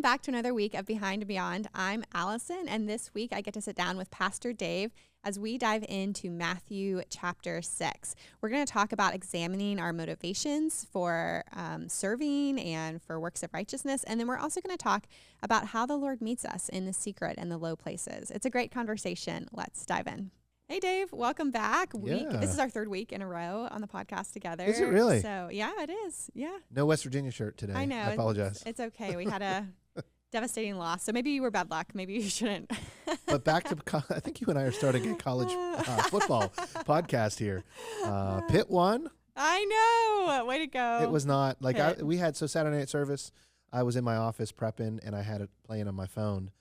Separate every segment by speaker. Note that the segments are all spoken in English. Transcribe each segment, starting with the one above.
Speaker 1: Welcome back to another week of Behind and Beyond. I'm Allison, and this week I get to sit down with Pastor Dave as we dive into Matthew chapter 6. We're going to talk about examining our motivations for serving and for works of righteousness, and then we're also going to talk about how the Lord meets us in the secret and the low places. It's a great conversation. Let's dive in. Hey, Dave, welcome back. This is our third week in a row on the podcast together.
Speaker 2: Is it really?
Speaker 1: So, yeah, it is. Yeah.
Speaker 2: No West Virginia shirt today.
Speaker 1: I know.
Speaker 2: I apologize.
Speaker 1: It's okay. We had a devastating loss. So maybe you were bad luck. Maybe you shouldn't.
Speaker 2: But back to, I think you and I are starting a college football podcast here. Pitt won.
Speaker 1: I know. Way to go.
Speaker 2: It was not like we had Saturday night service. I was in my office prepping and I had it playing on my phone.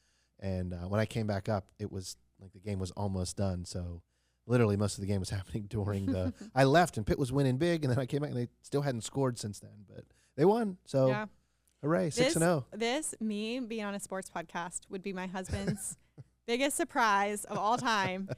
Speaker 2: And when I came back up, it was like the game was almost done. So literally most of the game was happening during the, I left and Pitt was winning big. And then I came back and they still hadn't scored since then, but they won. So yeah. Hooray, 6-0.
Speaker 1: Me being on a sports podcast would be my husband's biggest surprise of all time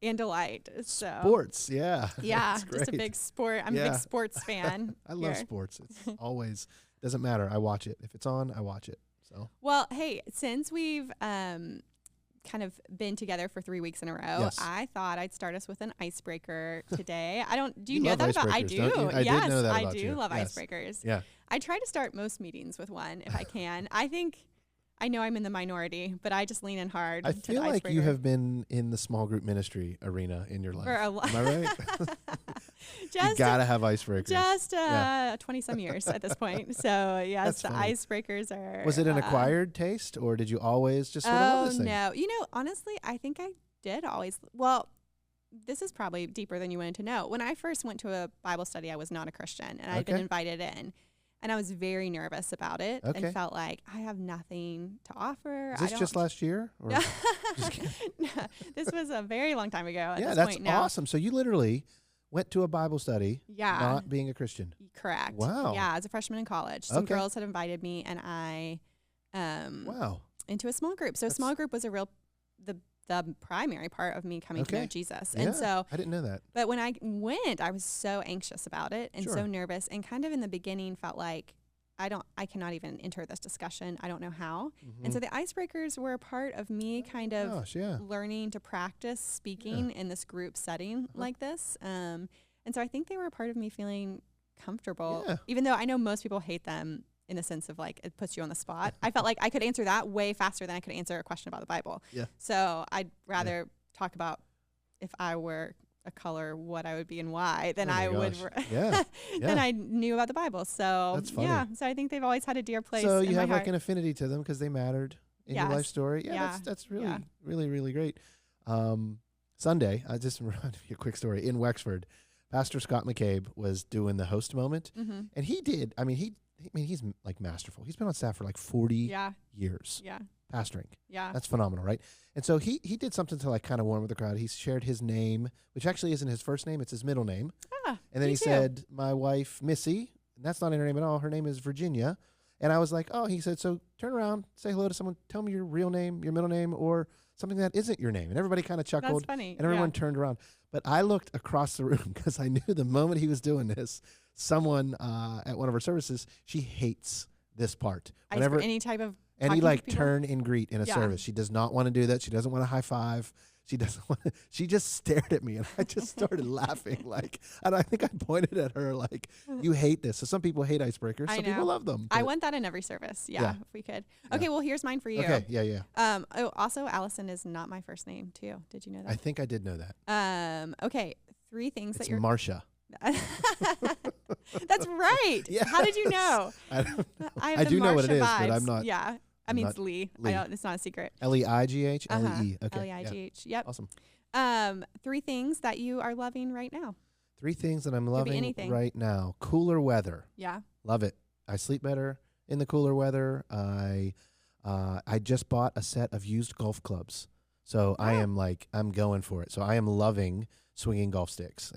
Speaker 1: and delight. So
Speaker 2: sports, yeah.
Speaker 1: Yeah, just a big sport. I'm a big sports fan.
Speaker 2: I love sports. It's always, doesn't matter. I watch it. If it's on, I watch it. So
Speaker 1: well, hey, since we've kind of been together for 3 weeks in a row,
Speaker 2: yes.
Speaker 1: I thought I'd start us with an icebreaker today. Do you
Speaker 2: know
Speaker 1: that about? I do.
Speaker 2: Yes,
Speaker 1: I
Speaker 2: did know that about
Speaker 1: do
Speaker 2: you.
Speaker 1: love
Speaker 2: yes.
Speaker 1: icebreakers.
Speaker 2: Yeah.
Speaker 1: I try to start most meetings with one if I can. I know I'm in the minority, but I just lean in hard.
Speaker 2: I feel like you have been in the small group ministry arena in your life. For a Am I right? You gotta have icebreakers.
Speaker 1: Just 20-some years at this point. So yes, the icebreakers are.
Speaker 2: Was it an acquired taste, or did you always just sort of love this thing?
Speaker 1: No, honestly, I think I did always. Well, this is probably deeper than you wanted to know. When I first went to a Bible study, I was not a Christian, and I'd been invited in. And I was very nervous about it and felt like I have nothing to offer.
Speaker 2: Is this just last year? Or just
Speaker 1: no, this was a very long time ago.
Speaker 2: Yeah, that's awesome. So you literally went to a Bible study not being a Christian.
Speaker 1: Correct.
Speaker 2: Wow.
Speaker 1: Yeah, as a freshman in college. Some girls had invited me and I into a small group. So a small group was the primary part of me coming to know Jesus.
Speaker 2: Yeah,
Speaker 1: and so
Speaker 2: I didn't know that.
Speaker 1: But when I went, I was so anxious about it and so nervous, and kind of in the beginning felt like I cannot even enter this discussion. I don't know how. Mm-hmm. And so the icebreakers were a part of me kind of learning to practice speaking in this group setting like this. And so I think they were a part of me feeling comfortable, even though I know most people hate them in the sense of like it puts you on the spot. I felt like I could answer that way faster than I could answer a question about the Bible. Yeah. So I'd rather talk about if I were a color, what I would be and why, than I would than I knew about the Bible. So
Speaker 2: that's funny.
Speaker 1: Yeah. So I think they've always had a dear place.
Speaker 2: So you have
Speaker 1: heart.
Speaker 2: Like an affinity to them because they mattered in your life story. Yeah. That's really, really, really great. Sunday, I just reminded me a quick story in Wexford. Pastor Scott McCabe was doing the host moment, and he did. He's like masterful. He's been on staff for like 40 years. Yeah. Pastoring. Yeah. That's phenomenal, right? And so he did something to like kind of warm up the crowd. He shared his name, which actually isn't his first name, it's his middle name. And then he said, my wife, Missy, and that's not in her name at all. Her name is Virginia. And I was like, he said, so turn around, say hello to someone, tell me your real name, your middle name, or something that isn't your name. And everybody kind of chuckled.
Speaker 1: That's funny.
Speaker 2: And everyone turned around. But I looked across the room because I knew the moment he was doing this, someone at one of our services, she hates this part.
Speaker 1: Whenever any type of
Speaker 2: any like turn and greet in a service. She does not want to do that. She doesn't want to high five. She doesn't want to, she just stared at me and I just started laughing and I think I pointed at her like, you hate this. So some people hate icebreakers. Some people love them.
Speaker 1: I want that in every service. Yeah. If we could. Okay. Well, here's mine for you.
Speaker 2: Okay. Yeah.
Speaker 1: Also Allison is not my first name too. Did you know that?
Speaker 2: I think I did know that.
Speaker 1: Okay. 3 things
Speaker 2: that you're Marcia.
Speaker 1: That's right. Yeah. How did you know?
Speaker 2: I don't know. I do know what it is, but I'm not.
Speaker 1: Yeah. I mean, it's Lee. It's not a secret.
Speaker 2: Leigh? L-E-E. Okay.
Speaker 1: Leigh. Yep.
Speaker 2: Awesome.
Speaker 1: 3 things that you are loving right now.
Speaker 2: 3 things that I'm loving right now. Cooler weather.
Speaker 1: Yeah.
Speaker 2: Love it. I sleep better in the cooler weather. I just bought a set of used golf clubs. So I'm going for it. So I am loving swinging golf sticks.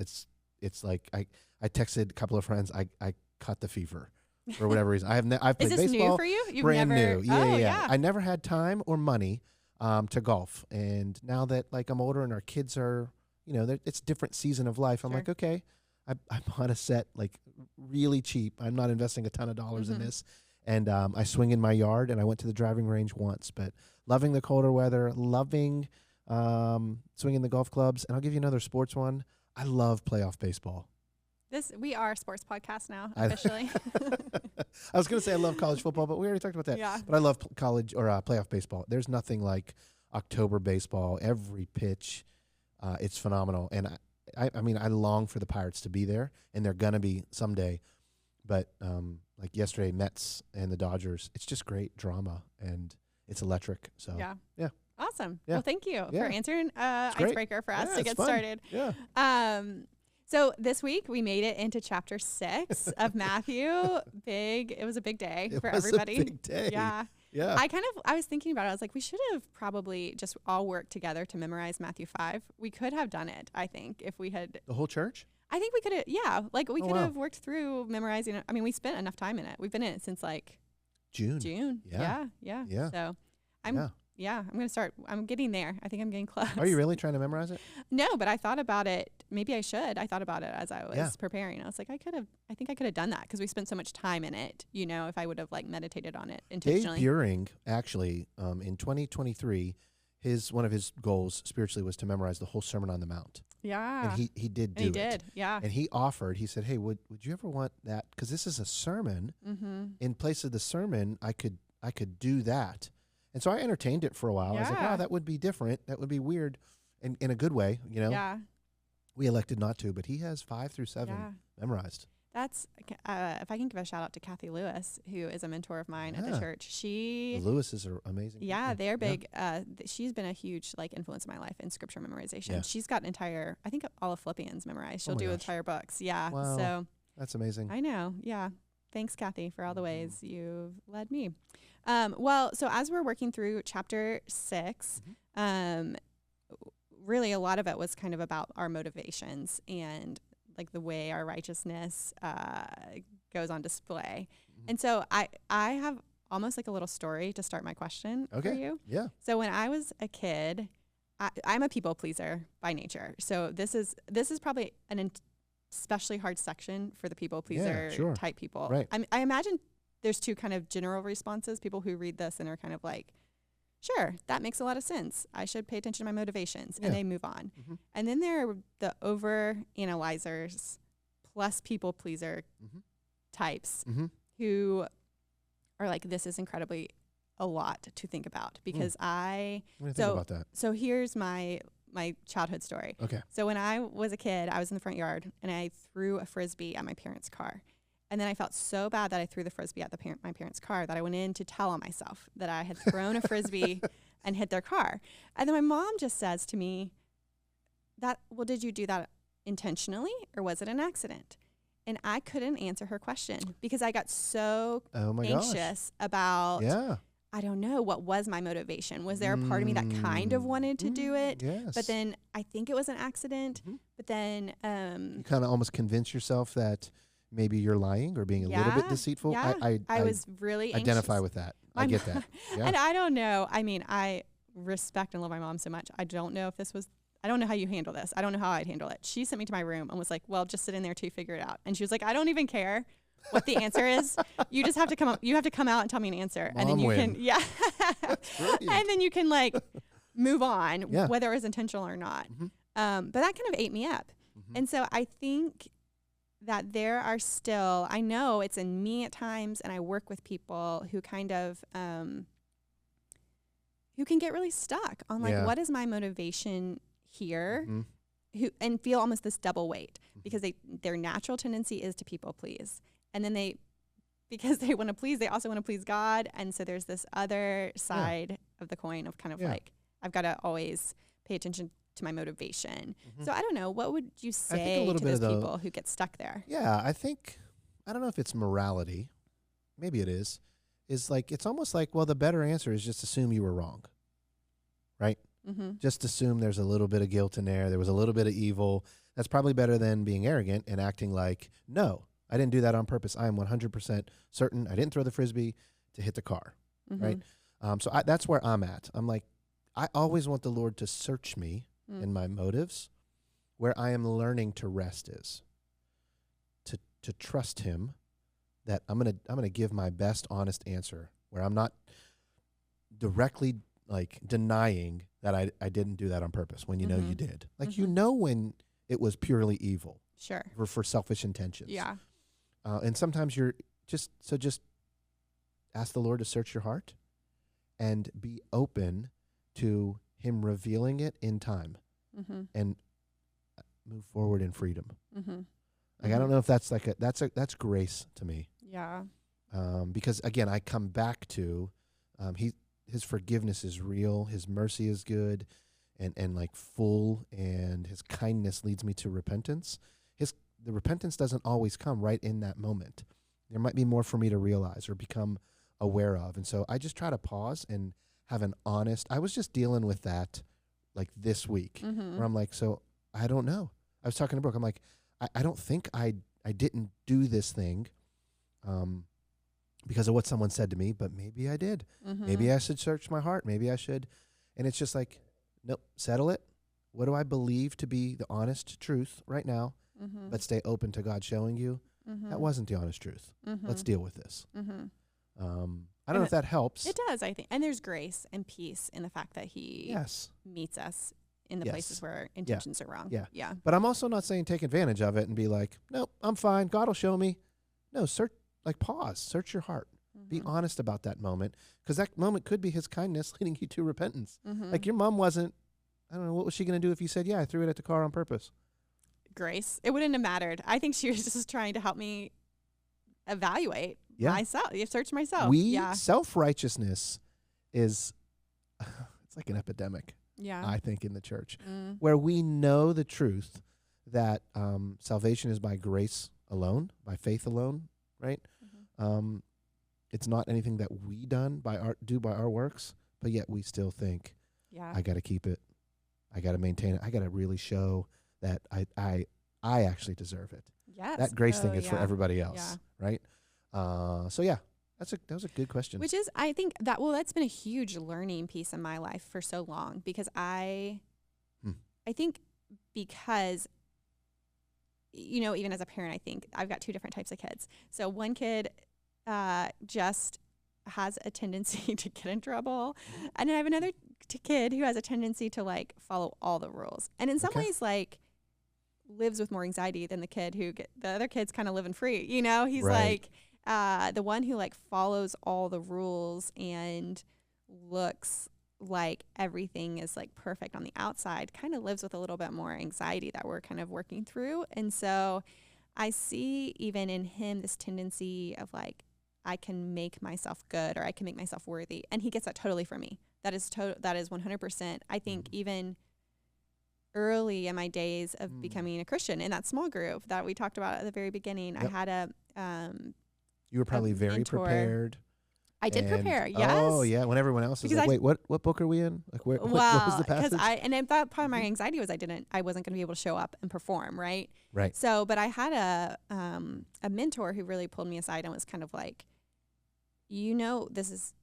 Speaker 2: It's like I texted a couple of friends. I caught the fever for whatever reason. I've played
Speaker 1: Is this
Speaker 2: baseball.
Speaker 1: New for you? You've
Speaker 2: brand
Speaker 1: never,
Speaker 2: new. Yeah. I never had time or money to golf, and now that like I'm older and our kids are, it's a different season of life. I'm like, okay, I bought a set like really cheap. I'm not investing a ton of dollars in this, And I swing in my yard, and I went to the driving range once, but loving the colder weather, loving swinging the golf clubs. And I'll give you another sports one. I love playoff baseball.
Speaker 1: We are a sports podcast now, officially.
Speaker 2: I was going to say I love college football, but we already talked about that.
Speaker 1: Yeah.
Speaker 2: But I love college or playoff baseball. There's nothing like October baseball. Every pitch, it's phenomenal. And I mean, I long for the Pirates to be there, and they're going to be someday. But like yesterday, Mets and the Dodgers, it's just great drama, and it's electric. So yeah.
Speaker 1: Awesome.
Speaker 2: Yeah.
Speaker 1: Well, thank you for answering Icebreaker for us to get started.
Speaker 2: Yeah.
Speaker 1: So this week we made it into chapter 6 of Matthew. It was a big day for everybody.
Speaker 2: It was a big day.
Speaker 1: Yeah.
Speaker 2: Yeah.
Speaker 1: I was thinking about it. I was like, we should have probably just all worked together to memorize Matthew 5. We could have done it, I think, if we had.
Speaker 2: The whole church?
Speaker 1: I think we could have, like we could have worked through memorizing it. I mean, we spent enough time in it. We've been in it since like June. Yeah. So I'm going to start. I'm getting there. I think I'm getting close.
Speaker 2: Are you really trying to memorize it?
Speaker 1: No, but I thought about it. Maybe I should. I thought about it as I was preparing. I was like, I think I could have done that because we spent so much time in it, if I would have like meditated on it intentionally.
Speaker 2: Dave Buring, actually, in 2023, one of his goals spiritually was to memorize the whole Sermon on the Mount.
Speaker 1: Yeah.
Speaker 2: And he did do it.
Speaker 1: He did, yeah.
Speaker 2: And he said, hey, would you ever want that? Because this is a sermon.
Speaker 1: Mm-hmm.
Speaker 2: In place of the sermon, I could do that. And so I entertained it for a while. I was like, wow, that would be different. That would be weird in a good way,
Speaker 1: Yeah.
Speaker 2: We elected not to, but he has 5 through 7 memorized.
Speaker 1: That's, if I can give a shout out to Kathy Lewis, who is a mentor of mine at the church. The
Speaker 2: Lewises are amazing.
Speaker 1: Yeah, they're big. She's been a huge influence in my life in scripture memorization. Yeah. She's got I think all of Philippians memorized. She'll do entire books. Yeah.
Speaker 2: Wow.
Speaker 1: So
Speaker 2: that's amazing.
Speaker 1: I know. Yeah. Thanks, Kathy, for all the ways you've led me. Well, so as we're working through chapter 6, really a lot of it was kind of about our motivations and like the way our righteousness goes on display. Mm-hmm. And so I have almost like a little story to start my question for you.
Speaker 2: Yeah.
Speaker 1: So when I was a kid, I'm a people pleaser by nature. So this is probably an especially hard section for the people pleaser type people.
Speaker 2: Right.
Speaker 1: I imagine there's two kind of general responses. People who read this and are kind of like, sure, that makes a lot of sense. I should pay attention to my motivations. And they move on. Mm-hmm. And then there are the over-analyzers plus people pleaser types who are like, this is incredibly a lot to think about because
Speaker 2: What do you think about that?
Speaker 1: So here's my childhood story.
Speaker 2: Okay.
Speaker 1: So when I was a kid, I was in the front yard and I threw a Frisbee at my parents' car. And then I felt so bad that I threw the Frisbee at my parents' car that I went in to tell on myself that I had thrown a Frisbee and hit their car. And then my mom just says to me, did you do that intentionally or was it an accident? And I couldn't answer her question because I got so anxious about, I don't know, what was my motivation? Was there a part of me that kind of wanted to do it?
Speaker 2: Yes.
Speaker 1: But then I think it was an accident. But then
Speaker 2: you kind of almost convince yourself that maybe you're lying or being a little bit deceitful.
Speaker 1: Yeah. I was really
Speaker 2: identify
Speaker 1: anxious.
Speaker 2: with that. I get that. Yeah.
Speaker 1: And I don't know. I mean, I respect and love my mom so much. I don't know I don't know how you handle this. I don't know how I'd handle it. She sent me to my room and was like, well, just sit in there till you figure it out. And she was like, I don't even care what the answer is. You just have to come out and tell me an answer.
Speaker 2: Mom
Speaker 1: and then you
Speaker 2: win.
Speaker 1: can, and then you can like move on, whether it was intentional or not. But that kind of ate me up. And so I think that there are still, I know it's in me at times, and I work with people who kind of, who can get really stuck on like, what is my motivation here? And feel almost this double weight because their natural tendency is to people please. And then because they want to please, they also want to please God. And so there's this other side of the coin of kind of like, I've got to always pay attention to my motivation. So I don't know, what would you say to those people who get stuck there?
Speaker 2: Yeah, I don't know if it's morality. Maybe it is like, it's almost like, well, the better answer is just assume you were wrong, right? Just assume there's a little bit of guilt in there. There was a little bit of evil. That's probably better than being arrogant and acting like, no, I didn't do that on purpose. I am 100% certain I didn't throw the Frisbee to hit the car, right? So that's where I'm at. I'm like, I always want the Lord to search me in my motives. Where I am learning to rest is to trust him that I'm gonna give my best honest answer, where I'm not directly like denying that I didn't do that on purpose when you know you did. Like you know when it was purely evil.
Speaker 1: Sure.
Speaker 2: For selfish intentions.
Speaker 1: Yeah.
Speaker 2: And sometimes you're just ask the Lord to search your heart and be open to him revealing it in time and move forward in freedom. Like I don't know if that's like that's grace to me.
Speaker 1: Yeah.
Speaker 2: Because again, I come back to his forgiveness is real, his mercy is good and like full, and his kindness leads me to repentance. The repentance doesn't always come right in that moment. There might be more for me to realize or become aware of. And so I just try to pause and have an honest, I was just dealing with that like this week where I'm like, so I don't know. I was talking to Brooke. I'm like, I don't think I didn't do this thing because of what someone said to me, but maybe I did. Maybe I should search my heart. Maybe I should. And it's just like, nope, settle it. What do I believe to be the honest truth right now? But stay open to God showing you that wasn't the honest truth. Let's deal with this. I don't know if that helps.
Speaker 1: It does, I think. And there's grace and peace in the fact that he meets us in the places where our intentions are wrong. Yeah.
Speaker 2: But I'm also not saying take advantage of it and be like, nope, I'm fine. God will show me. No, pause, search your heart. Be honest about that moment, because that moment could be his kindness leading you to repentance. Like your mom wasn't, I don't know, what was she going to do if you said, yeah, I threw it at the car on purpose?
Speaker 1: Grace. It wouldn't have mattered. I think she was just trying to help me evaluate myself, search myself.
Speaker 2: Self-righteousness is, it's like an epidemic, I think, in the church, where we know the truth that salvation is by grace alone, by faith alone, right? It's not anything that we do by our works, but yet we still think, I got to keep it. I got to maintain it. I got to really show that I actually deserve it.
Speaker 1: Yes.
Speaker 2: That grace thing is for everybody else, right? So yeah, that was a good question.
Speaker 1: Which is, I think that's been a huge learning piece in my life for so long, because I think because, even as a parent, I think I've got two different types of kids. So one kid just has a tendency to get in trouble, and then I have another kid who has a tendency to like follow all the rules, and in some ways like lives with more anxiety than the other kid's kind of living free. He's like the one who like follows all the rules and looks like everything is like perfect on the outside, kind of lives with a little bit more anxiety that we're kind of working through. And so I see even in him this tendency of like, I can make myself good, or I can make myself worthy. And he gets that totally from me. That is 100%. I think even early in my days of becoming a Christian, in that small group that we talked about at the very beginning, I had
Speaker 2: you were probably very
Speaker 1: mentor.
Speaker 2: Prepared.
Speaker 1: I did prepare, yes.
Speaker 2: Oh, yeah, when everyone else is like, wait, what book are we in? Like, what was the passage?
Speaker 1: And I thought part of my anxiety was I wasn't going to be able to show up and perform, right?
Speaker 2: Right.
Speaker 1: So, but I had a mentor who really pulled me aside and was kind of like, this is,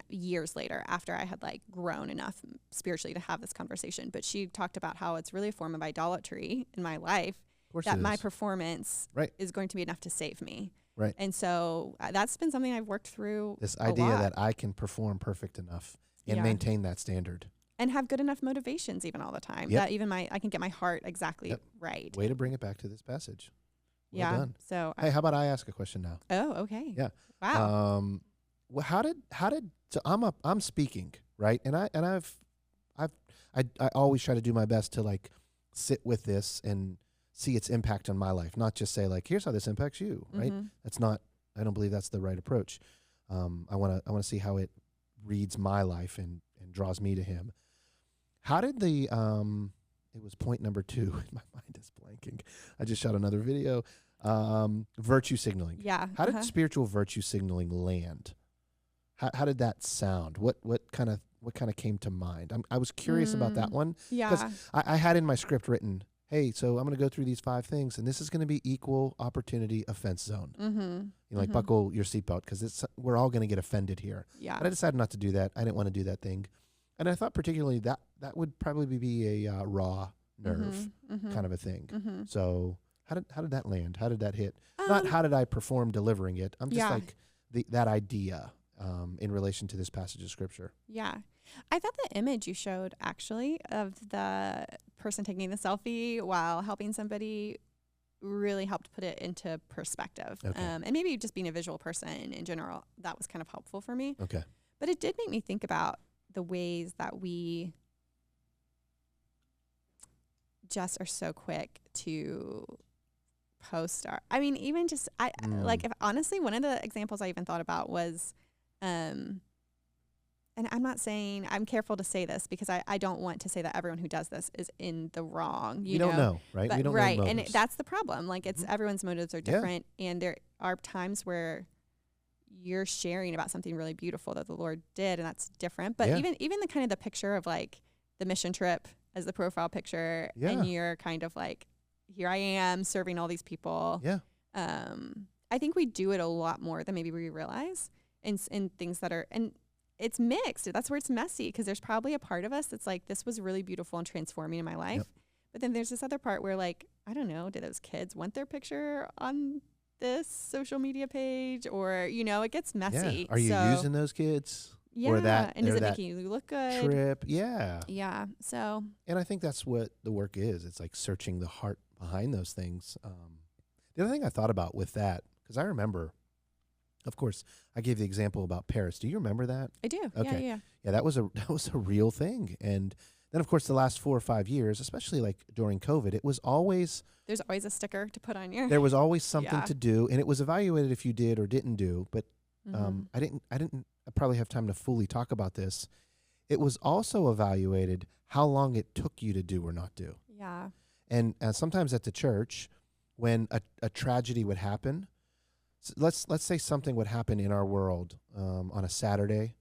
Speaker 1: years later, after I had like grown enough spiritually to have this conversation, but she talked about how it's really a form of idolatry in my life, that my performance is going to be enough to save me.
Speaker 2: Right.
Speaker 1: And so that's been something I've worked through.
Speaker 2: This idea that I can perform perfect enough and maintain that standard.
Speaker 1: And have good enough motivations even all the time. That even I can get my heart exactly right.
Speaker 2: Way to bring it back to this passage. Well done.
Speaker 1: So
Speaker 2: hey, how about I ask a question now?
Speaker 1: Oh, okay.
Speaker 2: Yeah.
Speaker 1: Wow.
Speaker 2: Well, how did so I'm speaking, right? And I always try to do my best to like sit with this and see its impact on my life, not just say like, here's how this impacts you, right? That's not, I don't believe that's the right approach. I want to see how it reads my life and draws me to him. How did it was point number 2. My mind is blanking. I just shot another video. Virtue signaling.
Speaker 1: Yeah.
Speaker 2: How did spiritual virtue signaling land? How did that sound? What kind of came to mind? I was curious about that one.
Speaker 1: Yeah.
Speaker 2: Because I had in my script written, hey, so I'm going to go through these 5 things, and this is going to be equal opportunity offense zone. Like buckle your seatbelt, because we're all going to get offended here.
Speaker 1: Yeah.
Speaker 2: But I decided not to do that. I didn't want to do that thing. And I thought particularly that would probably be a raw nerve kind of a thing. So How did that land? How did that hit? Not how did I perform delivering it. I'm just like that idea in relation to this passage of scripture.
Speaker 1: Yeah. I thought the image you showed actually of the person taking the selfie while helping somebody really helped put it into perspective.
Speaker 2: Okay.
Speaker 1: And maybe just being a visual person in general, that was kind of helpful for me.
Speaker 2: Okay.
Speaker 1: But it did make me think about the ways that we just are so quick to post even just like, if honestly, one of the examples I even thought about was and I'm not saying, I'm careful to say this because I don't want to say that everyone who does this is in the wrong.
Speaker 2: We don't know, right?
Speaker 1: But
Speaker 2: we don't
Speaker 1: know
Speaker 2: motives.
Speaker 1: And that's the problem. Like, it's everyone's motives are different, and there are times where you're sharing about something really beautiful that the Lord did, and that's different. But even the kind of the picture of like the mission trip as the profile picture, and you're kind of like, here I am serving all these people.
Speaker 2: Yeah.
Speaker 1: I think we do it a lot more than maybe we realize in things that are, and it's mixed. That's where it's messy, because there's probably a part of us that's like, this was really beautiful and transforming in my life. Yep. But then there's this other part where, like, I don't know, do those kids want their picture on this social media page? Or, it gets messy.
Speaker 2: Yeah. Are you using those kids?
Speaker 1: Yeah.
Speaker 2: Or that,
Speaker 1: and is it making you look good?
Speaker 2: Trip. Yeah.
Speaker 1: Yeah. So.
Speaker 2: And I think that's what the work is. It's like searching the heart behind those things. The other thing I thought about with that, because I remember, of course, I gave the example about Paris. Do you remember that?
Speaker 1: I do.
Speaker 2: Okay.
Speaker 1: Yeah.
Speaker 2: Yeah, that was a real thing. And then, of course, the last 4 or 5 years, especially like during COVID, it was always...
Speaker 1: There's always a sticker to put on your...
Speaker 2: There was always something to do, and it was evaluated if you did or didn't do. But I probably have time to fully talk about this. It was also evaluated how long it took you to do or not do.
Speaker 1: Yeah. And
Speaker 2: sometimes at the church, when a tragedy would happen... Let's say something would happen in our world on a Saturday,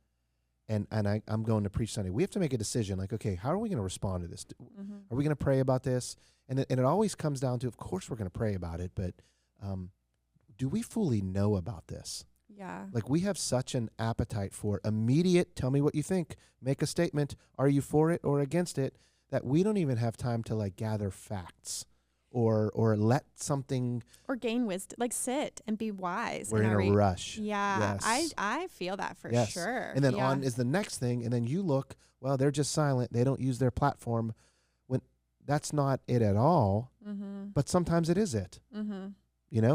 Speaker 2: and I'm going to preach Sunday. We have to make a decision, like, okay, how are we going to respond to this? Are we going to pray about this? And it always comes down to, of course, we're going to pray about it, but do we fully know about this?
Speaker 1: Yeah.
Speaker 2: Like, we have such an appetite for immediate, tell me what you think, make a statement, are you for it or against it, that we don't even have time to, like, gather facts. Or let something... Or
Speaker 1: gain wisdom. Like, sit and be wise.
Speaker 2: We're in a rush.
Speaker 1: Yeah. Yes. I feel that for sure.
Speaker 2: And then on is the next thing. And then you look, well, they're just silent. They don't use their platform. When that's not it at all. But sometimes it is it.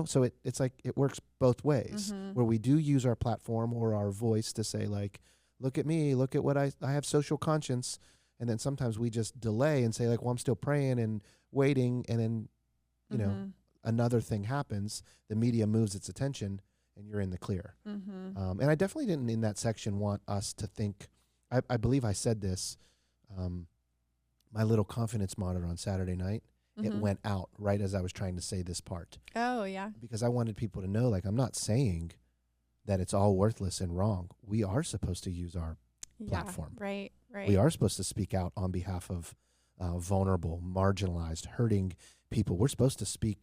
Speaker 2: So it's like it works both ways. Where we do use our platform or our voice to say, like, look at me. Look at what I have social conscience. And then sometimes we just delay and say, like, well, I'm still praying and waiting, and then another thing happens, the media moves its attention, and you're in the clear. And I definitely didn't in that section want us to think, I believe I said this, my little confidence monitor on Saturday night, it went out right as I was trying to say this part.
Speaker 1: Oh, yeah.
Speaker 2: Because I wanted people to know, like, I'm not saying that it's all worthless and wrong. We are supposed to use our platform.
Speaker 1: Right.
Speaker 2: We are supposed to speak out on behalf of vulnerable, marginalized, hurting people. We're supposed to speak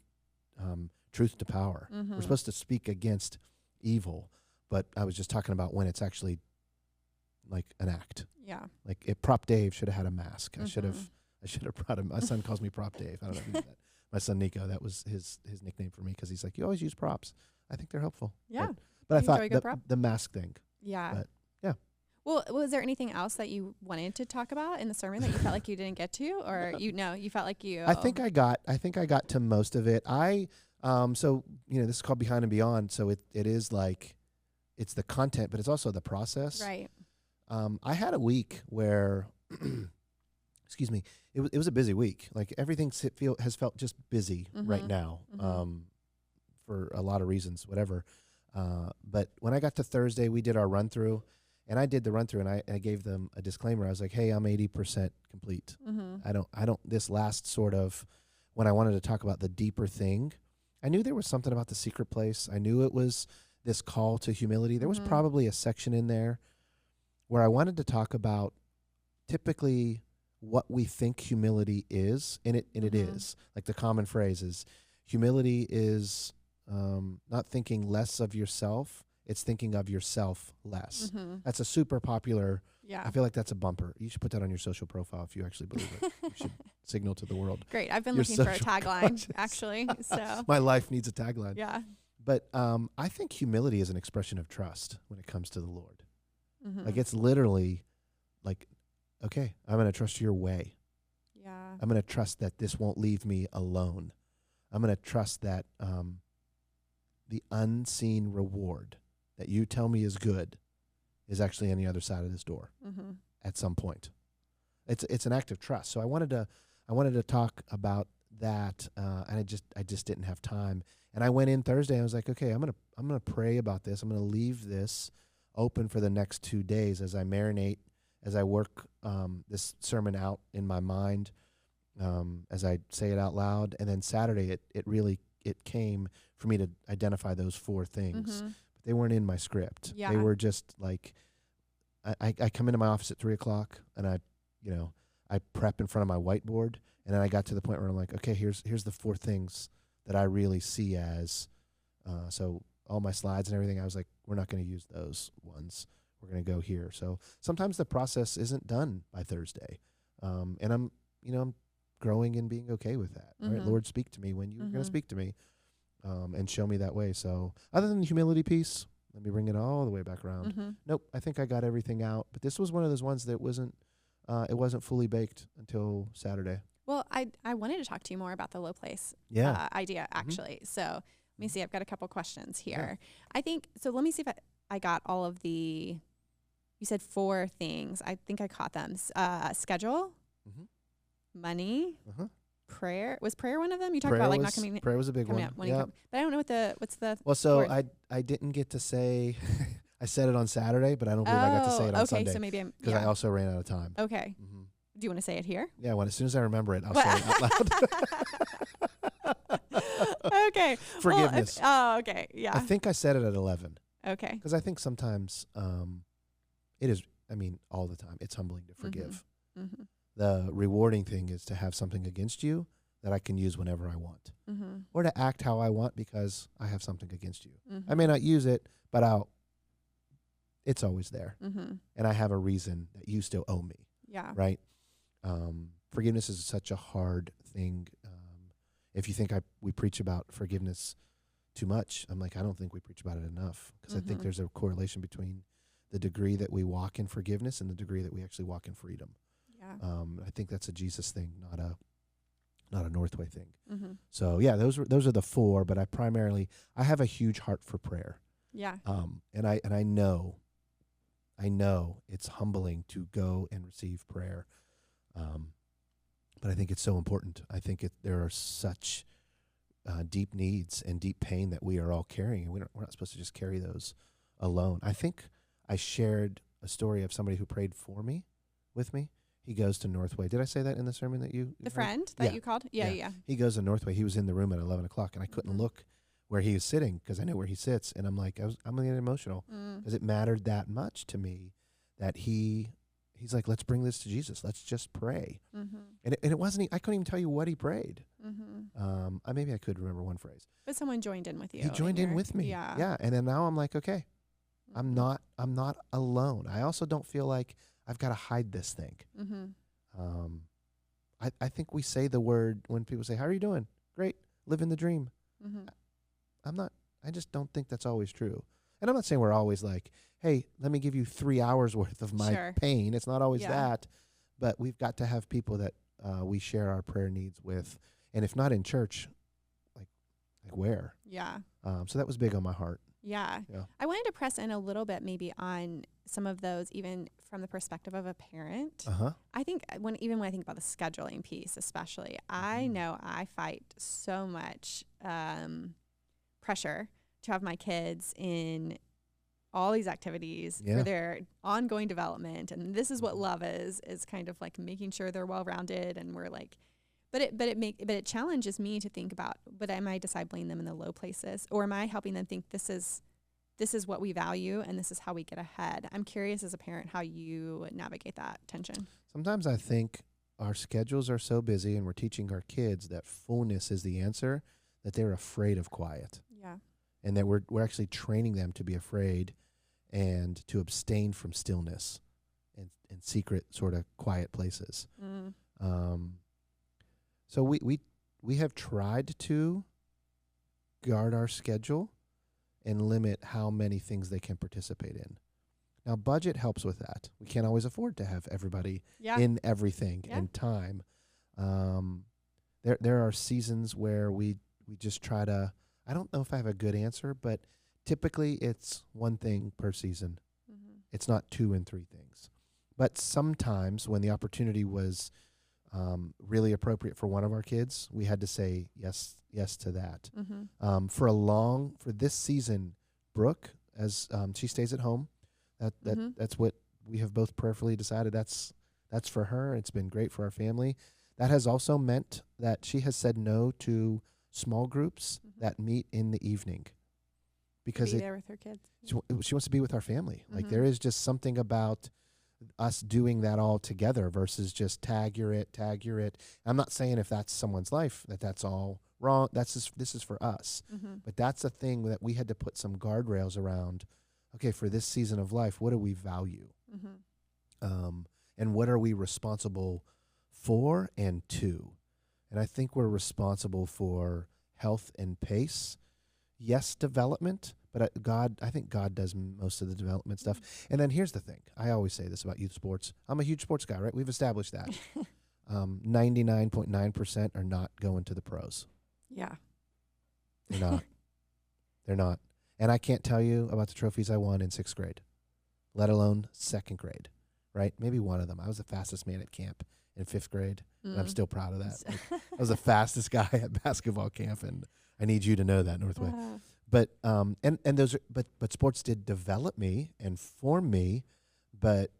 Speaker 2: truth to power. We're supposed to speak against evil. But I was just talking about when it's actually like an act.
Speaker 1: Yeah.
Speaker 2: Like Prop Dave should have had a mask. I should have brought him. My son calls me Prop Dave. I don't know if you know that. My son Nico, that was his nickname for me, because he's like, you always use props. I think they're helpful.
Speaker 1: Yeah.
Speaker 2: But I thought the mask thing.
Speaker 1: Yeah.
Speaker 2: But, yeah.
Speaker 1: Well, was there anything else that you wanted to talk about in the sermon that you felt like you didn't get to, or you felt like you?
Speaker 2: I think I got to most of it. So this is called Behind and Beyond. So it is like, it's the content, but it's also the process.
Speaker 1: Right.
Speaker 2: I had a week where, excuse me, it was a busy week. Like, everything has felt just busy right now, for a lot of reasons, whatever. But when I got to Thursday, we did our run through. And I did the run through, and I gave them a disclaimer. I was like, hey, I'm 80% complete. I don't, this last sort of, when I wanted to talk about the deeper thing, I knew there was something about the secret place. I knew it was this call to humility. There was probably a section in there where I wanted to talk about typically what we think humility is. And it is. Like, the common phrase is, humility is not thinking less of yourself It's thinking of yourself less. That's a super popular.
Speaker 1: Yeah.
Speaker 2: I feel like that's a bumper. You should put that on your social profile if you actually believe it. You should signal to the world.
Speaker 1: Great. I've been looking for a tagline, actually. So
Speaker 2: my life needs a tagline.
Speaker 1: Yeah.
Speaker 2: But I think humility is an expression of trust when it comes to the Lord. Like it's literally like, okay, I'm going to trust your way.
Speaker 1: Yeah.
Speaker 2: I'm going to trust that this won't leave me alone. I'm going to trust that the unseen reward that you tell me is good is actually on the other side of this door at some point. It's an act of trust. So I wanted to talk about that, and I just didn't have time. And I went in Thursday and I was like, okay, I'm gonna pray about this. I'm gonna leave this open for the next 2 days as I marinate, as I work this sermon out in my mind, as I say it out loud. And then Saturday, it came for me to identify those 4 things. But they weren't in my script.
Speaker 1: Yeah.
Speaker 2: They were just like, I come into my office at 3:00 and I prep in front of my whiteboard. And then I got to the point where I'm like, okay, here's the 4 things that I really see as, so all my slides and everything, I was like, we're not going to use those ones. We're going to go here. So sometimes the process isn't done by Thursday. And I'm growing and being okay with that. Right? Lord, speak to me when you're going to speak to me, and show me that way. So other than the humility piece, let me bring it all the way back around. Nope, I think I got everything out. But this was one of those ones that it wasn't fully baked until Saturday.
Speaker 1: Well, I wanted to talk to you more about the low place idea, actually. So let me see. I've got a couple questions here. Yeah. I think, so let me see if I got all of you said 4 things. I think I caught them. Schedule, money, prayer. Was prayer one of them? You talked about not coming.
Speaker 2: Prayer was a big one.
Speaker 1: But I don't know what's the
Speaker 2: Well, so
Speaker 1: word?
Speaker 2: I didn't get to say, I said it on Saturday, but I don't believe I got to say it on Sunday.
Speaker 1: Okay, so maybe
Speaker 2: because I also ran out of time.
Speaker 1: Okay. Do you want to say it here?
Speaker 2: Yeah, as soon as I remember it, I'll say it out
Speaker 1: loud. Okay.
Speaker 2: Forgiveness.
Speaker 1: Okay. Yeah.
Speaker 2: I think I said it at 11.
Speaker 1: Okay.
Speaker 2: Because I think sometimes it is, all the time, it's humbling to forgive. The rewarding thing is to have something against you that I can use whenever I want. Or to act how I want because I have something against you. I may not use it, but it's always there. And I have a reason that you still owe me.
Speaker 1: Yeah.
Speaker 2: Right? Forgiveness is such a hard thing. If you think we preach about forgiveness too much, I'm like, I don't think we preach about it enough, because I think there's a correlation between the degree that we walk in forgiveness and the degree that we actually walk in freedom. Yeah. I think that's a Jesus thing, not a Northway thing. So yeah, those are the 4. But I have a huge heart for prayer.
Speaker 1: Yeah.
Speaker 2: And I know it's humbling to go and receive prayer. But I think it's so important. I think there are such deep needs and deep pain that we are all carrying, and we're not supposed to just carry those alone. I think I shared a story of somebody who prayed with me. He goes to Northway. Did I say that in the sermon that you
Speaker 1: the friend that you called? Yeah.
Speaker 2: He goes to Northway. He was in the room at 11 o'clock, and I couldn't look where he was sitting because I know where he sits. And I'm like, I'm going to get emotional because it mattered that much to me that he's like, let's bring this to Jesus. Let's just pray. And it wasn't, I couldn't even tell you what he prayed. Maybe I could remember one phrase.
Speaker 1: But someone joined in with you.
Speaker 2: He joined in with me.
Speaker 1: Yeah.
Speaker 2: Yeah. And then now I'm like, okay, I'm not alone. I also don't feel like I've got to hide this thing. I think we say the word when people say, how are you doing? Great. Living the dream. I just don't think that's always true. And I'm not saying we're always like, hey, let me give you 3 hours worth of my pain. It's not always that. But we've got to have people that we share our prayer needs with. And if not in church, like where?
Speaker 1: Yeah.
Speaker 2: So that was big on my heart.
Speaker 1: Yeah. I wanted to press in a little bit maybe on some of those, even from the perspective of a parent. I think when I think about the scheduling piece, especially, I know I fight so much pressure to have my kids in all these activities for their ongoing development. And this is what love is kind of like making sure they're well-rounded, and we're like, but it challenges me to think about, but am I discipling them in the low places, or am I helping them think this is what we value and this is how we get ahead? I'm curious as a parent how you navigate that tension.
Speaker 2: Sometimes I think our schedules are so busy and we're teaching our kids that fullness is the answer, that they're afraid of quiet.
Speaker 1: Yeah.
Speaker 2: and that we're actually training them to be afraid and to abstain from stillness and secret sort of quiet places. So we have tried to guard our schedule and limit how many things they can participate in. Now, budget helps with that. We can't always afford to have everybody in everything and time. There are seasons where we just try to, I don't know if I have a good answer, but typically it's one thing per season. It's not 2 and 3 things. But sometimes when the opportunity was really appropriate for one of our kids, we had to say yes to that. For this season, Brooke, as she stays at home, that's what we have both prayerfully decided. That's for her. It's been great for our family. That has also meant that she has said no to small groups that meet in the evening, because
Speaker 1: be there with her kids.
Speaker 2: She wants to be with our family. Like, there is just something about us doing that all together versus just tag you're it. I'm not saying if that's someone's life that's all wrong. This is for us. But that's a thing that we had to put some guardrails around. Okay, for this season of life, what do we value? And what are we responsible for and to? And I think we're responsible for health and pace. Yes, development, but I think God does most of the development stuff. And then here's the thing. I always say this about youth sports. I'm a huge sports guy, right? We've established that. 99.9% are not going to the pros.
Speaker 1: Yeah.
Speaker 2: They're not. They're not. And I can't tell you about the trophies I won in 6th grade, let alone 2nd grade, right? Maybe one of them. I was the fastest man at camp in 5th grade, and I'm still proud of that. Like, I was the fastest guy at basketball camp, and I need you to know that, Northway. But but sports did develop me and form me, but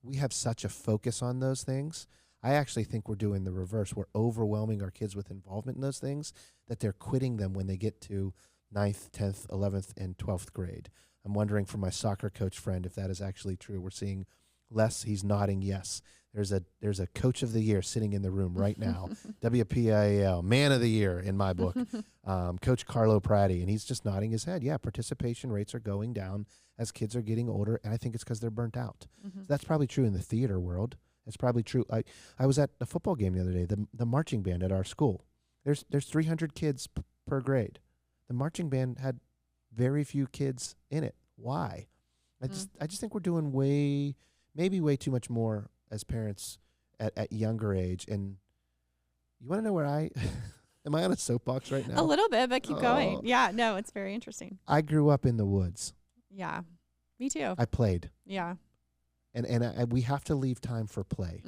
Speaker 2: we have such a focus on those things. I actually think we're doing the reverse. We're overwhelming our kids with involvement in those things that they're quitting them when they get to 9th, 10th, 11th, and 12th grade. I'm wondering from my soccer coach friend if that is actually true. We're seeing less. He's nodding yes. There's a coach of the year sitting in the room right now, WPIAL, man of the year in my book, Coach Carlo Prati, and he's just nodding his head. Yeah, participation rates are going down as kids are getting older, and I think it's because they're burnt out. So that's probably true in the theater world. It's probably true. I was at a football game the other day, the marching band at our school. There's 300 kids per grade. The marching band had very few kids in it. Why? I just think we're doing way too much more as parents at younger age. And you want to know where am I on a soapbox right now?
Speaker 1: A little bit, but keep going. Yeah, no, it's very interesting.
Speaker 2: I grew up in the woods.
Speaker 1: Yeah, me too.
Speaker 2: I played.
Speaker 1: Yeah.
Speaker 2: And we have to leave time for play,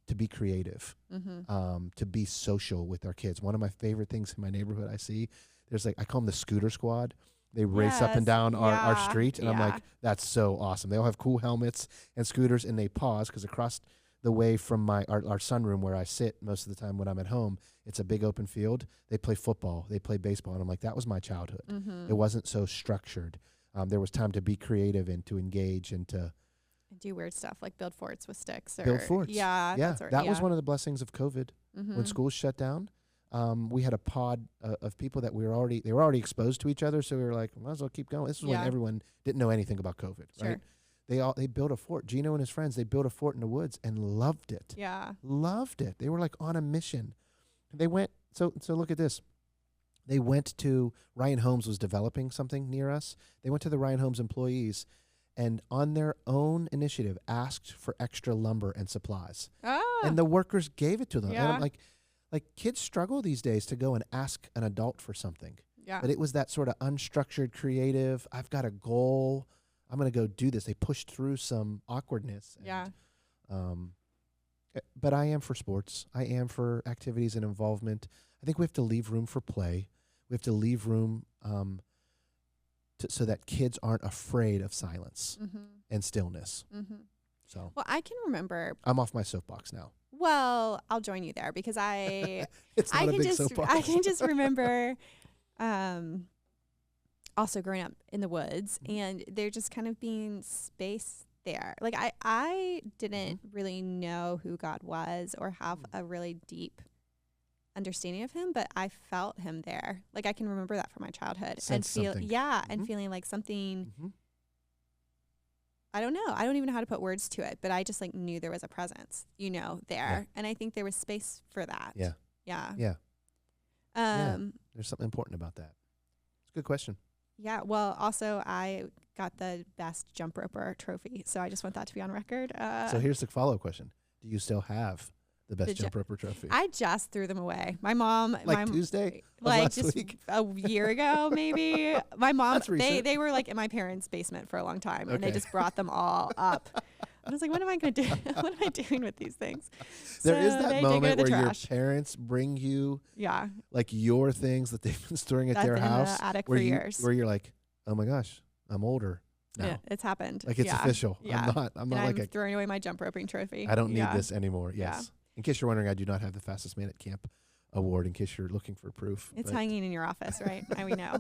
Speaker 2: to be creative, to be social with our kids. One of my favorite things in my neighborhood I see, there's I call them the scooter squad. They race up and down our street, and I'm like, that's so awesome. They all have cool helmets and scooters, and they pause because across the way from our sunroom where I sit most of the time when I'm at home, it's a big open field. They play football. They play baseball. And I'm like, that was my childhood. It wasn't so structured. There was time to be creative and to engage and to
Speaker 1: do weird stuff like build forts with sticks.
Speaker 2: Build forts.
Speaker 1: Yeah.
Speaker 2: That was one of the blessings of COVID. When schools shut down, we had a pod of people that they were already exposed to each other. So we were like, might as well keep going. This was when everyone didn't know anything about COVID, right? They built a fort. Gino and his friends, they built a fort in the woods and loved it.
Speaker 1: Yeah.
Speaker 2: Loved it. They were like on a mission. They went, so look at this. They went to, Ryan Holmes was developing something near us. They went to the Ryan Holmes employees and on their own initiative asked for extra lumber and supplies. And the workers gave it to them. And I'm like kids struggle these days to go and ask an adult for something.
Speaker 1: Yeah.
Speaker 2: But it was that sort of unstructured, creative, I've got a goal, I'm going to go do this. They pushed through some awkwardness. But I am for sports. I am for activities and involvement. I think we have to leave room for play. We have to leave room so that kids aren't afraid of silence and stillness. So,
Speaker 1: well, I can remember.
Speaker 2: I'm off my soapbox now.
Speaker 1: Well, I'll join you there because
Speaker 2: it's not a big soapbox.
Speaker 1: I can just remember also growing up in the woods and there just kind of being space there. Like I didn't really know who God was or have a really deep understanding of him, but I felt him there. Like I can remember that from my childhood
Speaker 2: and feel,
Speaker 1: and feeling like something, I don't know. I don't even know how to put words to it, but I just like knew there was a presence, there. Yeah. And I think there was space for that.
Speaker 2: Yeah.
Speaker 1: Yeah.
Speaker 2: Yeah. There's something important about that. It's a good question.
Speaker 1: Yeah. Well, also I got the best jump roper trophy. So I just want that to be on record.
Speaker 2: So here's the follow-up question. Do you still have the best jump roper trophy?
Speaker 1: I just threw them away. My mom,
Speaker 2: Tuesday,
Speaker 1: just
Speaker 2: week?
Speaker 1: a year ago, maybe. My mom, they were like in my parents' basement for a long time, and they just brought them all up. I was like, what am I going to do? What am I doing with these things?
Speaker 2: There is that moment where your parents bring you, like your things that they've been storing at their house,
Speaker 1: in the attic for years,
Speaker 2: where you're like, oh my gosh, I'm older. No.
Speaker 1: Yeah, it's happened.
Speaker 2: Like it's official. Yeah. I'm not like
Speaker 1: throwing away my jump roping trophy.
Speaker 2: I don't need this anymore. Yes. Yeah. In case you're wondering, I do not have the fastest man at camp award. In case you're looking for proof,
Speaker 1: it's hanging in your office, right? We know.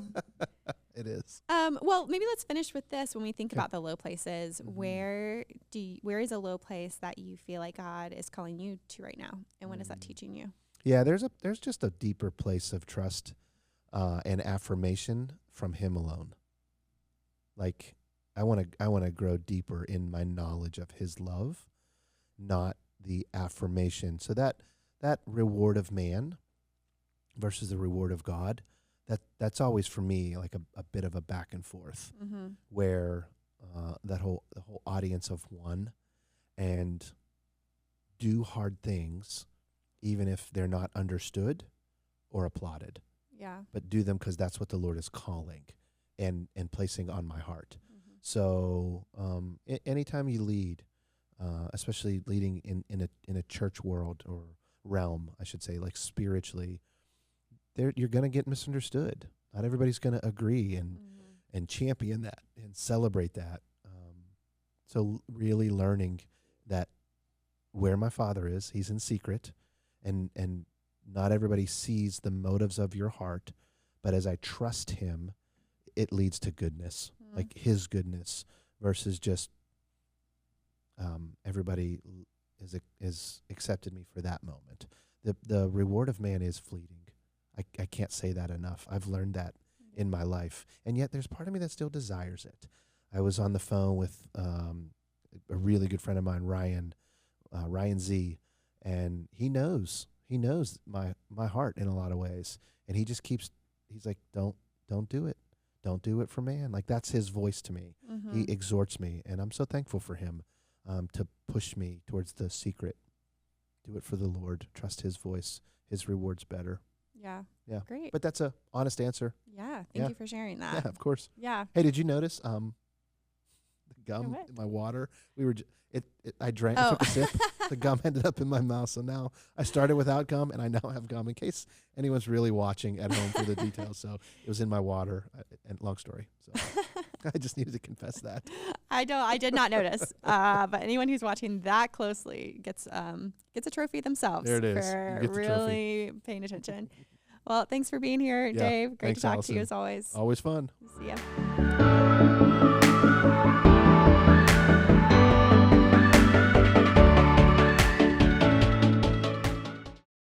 Speaker 2: It is.
Speaker 1: Well, maybe let's finish with this. When we think about the low places, where is a low place that you feel like God is calling you to right now, and what is that teaching you?
Speaker 2: Yeah, there's just a deeper place of trust and affirmation from Him alone. Like I want to grow deeper in my knowledge of His love, not the affirmation. So that reward of man versus the reward of God, that's always for me like a bit of a back and forth, where the whole audience of one, and do hard things even if they're not understood or applauded.
Speaker 1: Yeah.
Speaker 2: But do them because that's what the Lord is calling and placing on my heart. So anytime you lead, especially leading in a church world or realm, I should say, like spiritually, you're going to get misunderstood. Not everybody's going to agree and champion that and celebrate that. So really learning that where my Father is, He's in secret, and not everybody sees the motives of your heart, but as I trust Him, it leads to goodness, like His goodness, versus just everybody is accepted me for that moment. The reward of man is fleeting. I can't say that enough. I've learned that in my life, and yet there's part of me that still desires it. I was on the phone with a really good friend of mine, Ryan Z, and he knows my heart in a lot of ways, and he's like, don't do it. Don't do it for man. Like that's his voice to me. He exhorts me, and I'm so thankful for him to push me towards the secret. Do it for the Lord. Trust His voice. His reward's better.
Speaker 1: Yeah. Great.
Speaker 2: But that's a honest answer.
Speaker 1: Yeah. Thank you for sharing that.
Speaker 2: Yeah, of course.
Speaker 1: Yeah.
Speaker 2: Hey, did you notice the gum in my water? I drank. I took a sip. The gum ended up in my mouth. So now I started without gum, and I now have gum. In case anyone's really watching at home for the details, so it was in my water. And long story. So I just needed to confess that.
Speaker 1: I did not notice. But anyone who's watching that closely gets a trophy themselves.
Speaker 2: There it is.
Speaker 1: For really paying attention. Well, thanks for being here, Dave. Great to talk to you as always.
Speaker 2: Always fun.
Speaker 1: See ya.